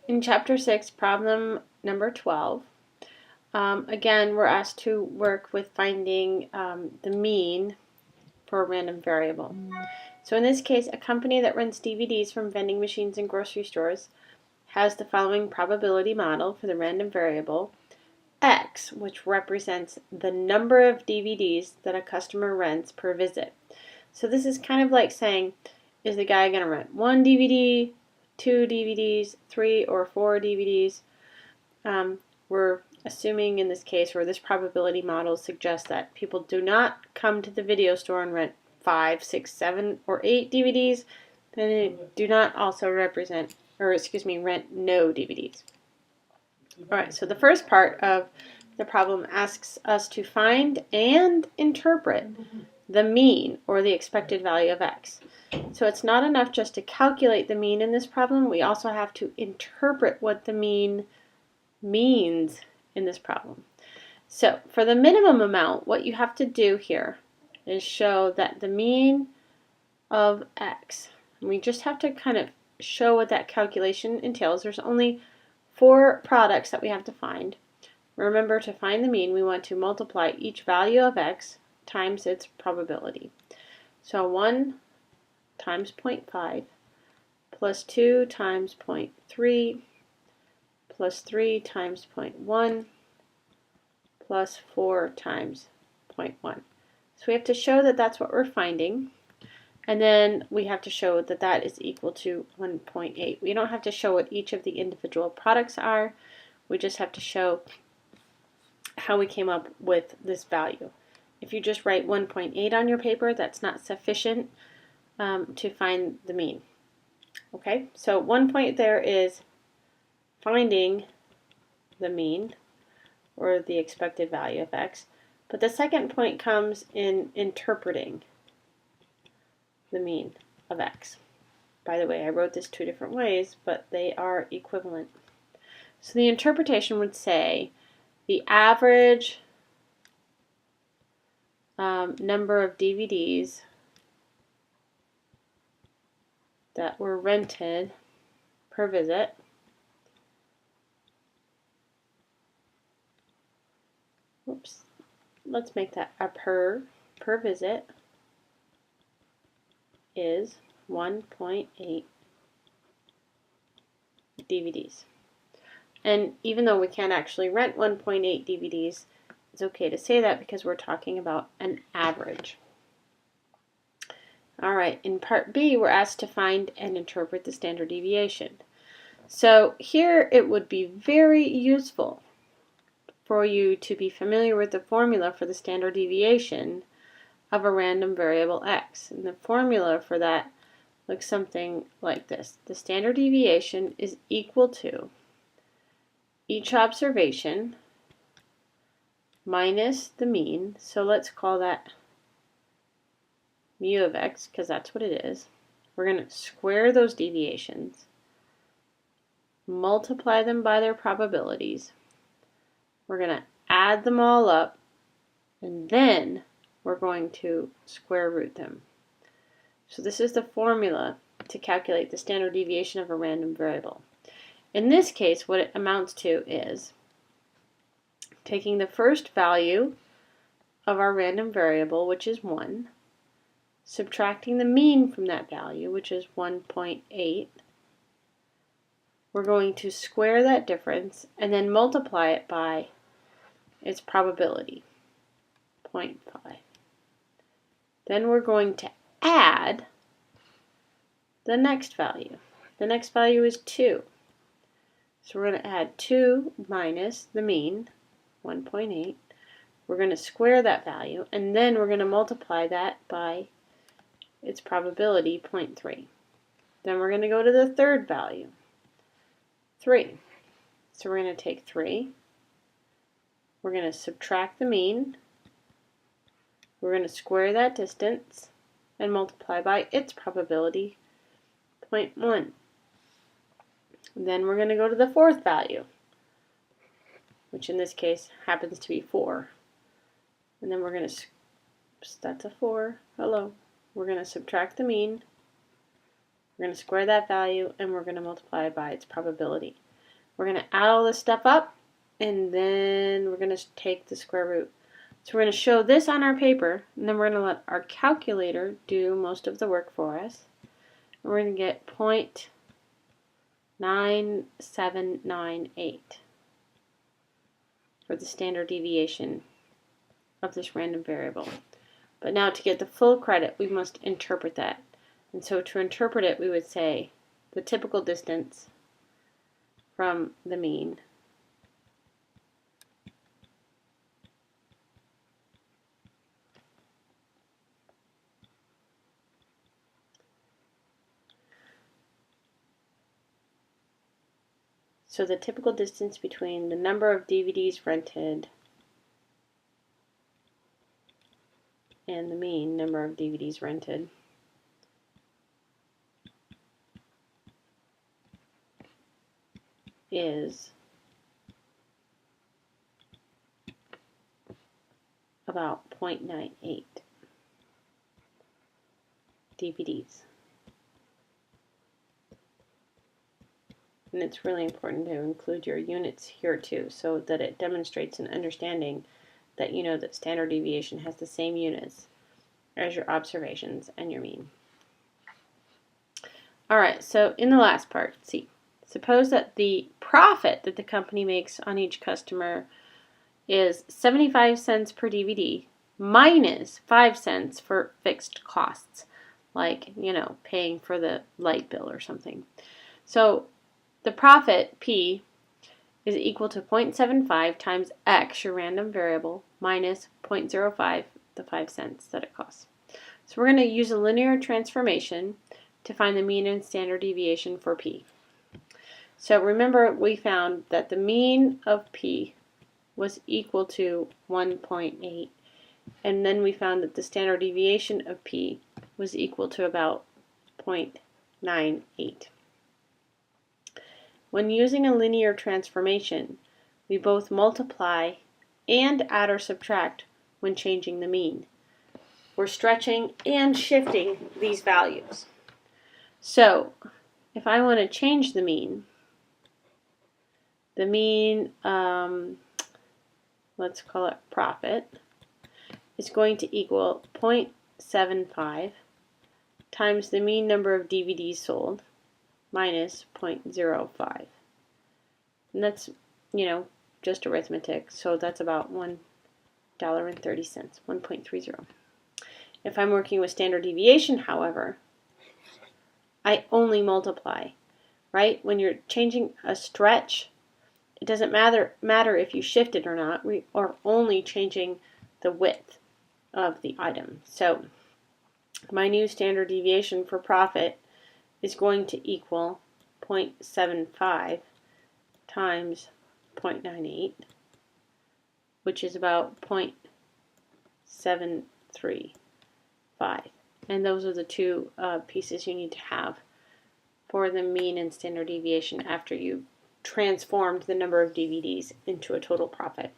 in Chapter 6, problem number 12, again, we're asked to work with finding the mean for a random variable. So in this case, a company that rents DVDs from vending machines and grocery stores has the following probability model for the random variable X, which represents the number of DVDs that a customer rents per visit. So this is kind of like saying, is the guy going to rent 1 DVD, 2 DVDs, 3 or 4 DVDs? We're assuming in this case, or this probability model suggests that people do not come to the video store and rent 5, 6, 7, or 8 DVDs. Then they do not also rent no DVDs. Alright, so the first part of the problem asks us to find and interpret the mean, or the expected value of X. So it's not enough just to calculate the mean in this problem, we also have to interpret what the mean means in this problem. So for the minimum amount, what you have to do here is show that the mean of X, and we just have to kind of show what that calculation entails. There's only 4 products that we have to find. Remember, to find the mean, we want to multiply each value of X times its probability. So 1 times 0.5 plus 2 times 0.3 plus 3 times 0.1 plus 4 times 0.1. So we have to show that that's what we're finding, and then we have to show that that is equal to 1.8. We don't have to show what each of the individual products are, we just have to show how we came up with this value. If you just write 1.8 on your paper, that's not sufficient to find the mean. Okay, so one point there is finding the mean, or the expected value of X, but the second point comes in interpreting the mean of X. By the way, I wrote this 2 different ways, but they are equivalent. So the interpretation would say the average number of DVDs that were rented per visit let's make that a per visit is 1.8 DVDs. And even though we can't actually rent 1.8 DVDs, it's okay to say that because we're talking about an average. Alright, in part B, we're asked to find and interpret the standard deviation. So here it would be very useful for you to be familiar with the formula for the standard deviation of a random variable X. And the formula for that looks something like this. The standard deviation is equal to each observation minus the mean, so let's call that mu of X because that's what it is. We're going to square those deviations, multiply them by their probabilities, we're going to add them all up, and then we're going to square root them. So this is the formula to calculate the standard deviation of a random variable. In this case, what it amounts to is taking the first value of our random variable, which is 1, subtracting the mean from that value, which is 1.8. We're going to square that difference and then multiply it by its probability, 0.5. Then we're going to add the next value. The next value is 2. So we're going to add 2 minus the mean, 1.8. We're going to square that value, and then we're going to multiply that by its probability, 0.3. Then we're going to go to the third value, 3. So we're going to take 3. We're going to subtract the mean. We're going to square that distance and multiply by its probability, 0.1. Then we're going to go to the fourth value, which in this case happens to be 4. And then we're going to, that's a 4, hello. We're going to subtract the mean, we're going to square that value, and we're going to multiply by its probability. We're going to add all this stuff up, and then we're going to take the square root. So we're going to show this on our paper, and then we're going to let our calculator do most of the work for us. And we're going to get 0.9798 for the standard deviation of this random variable. But now to get the full credit, we must interpret that. And so to interpret it, we would say the typical distance from the mean so the typical distance between the number of DVDs rented and the mean number of DVDs rented is about 0.98 DVDs. And it's really important to include your units here too, so that it demonstrates an understanding that you know that standard deviation has the same units as your observations and your mean. Alright, so in the last part, C, suppose that the profit that the company makes on each customer is 75 cents per DVD minus 5 cents for fixed costs, like, paying for the light bill or something. So the profit, P, is equal to 0.75 times X, your random variable, minus 0.05, the 5 cents that it costs. So we're going to use a linear transformation to find the mean and standard deviation for P. So remember, we found that the mean of P was equal to 1.8, and then we found that the standard deviation of P was equal to about 0.98. When using a linear transformation, we both multiply and add or subtract when changing the mean. We're stretching and shifting these values. So, if I want to change the mean, let's call it profit, is going to equal 0.75 times the mean number of DVDs sold minus 0.05. And that's, just arithmetic, so that's about $1.30, 1.30. If I'm working with standard deviation, however, I only multiply, right? When you're changing a stretch, it doesn't matter if you shift it or not. We are only changing the width of the item. So my new standard deviation for profit is going to equal 0.75 times 0.98, which is about 0.735. And those are the two pieces you need to have for the mean and standard deviation after you've transformed the number of DVDs into a total profit.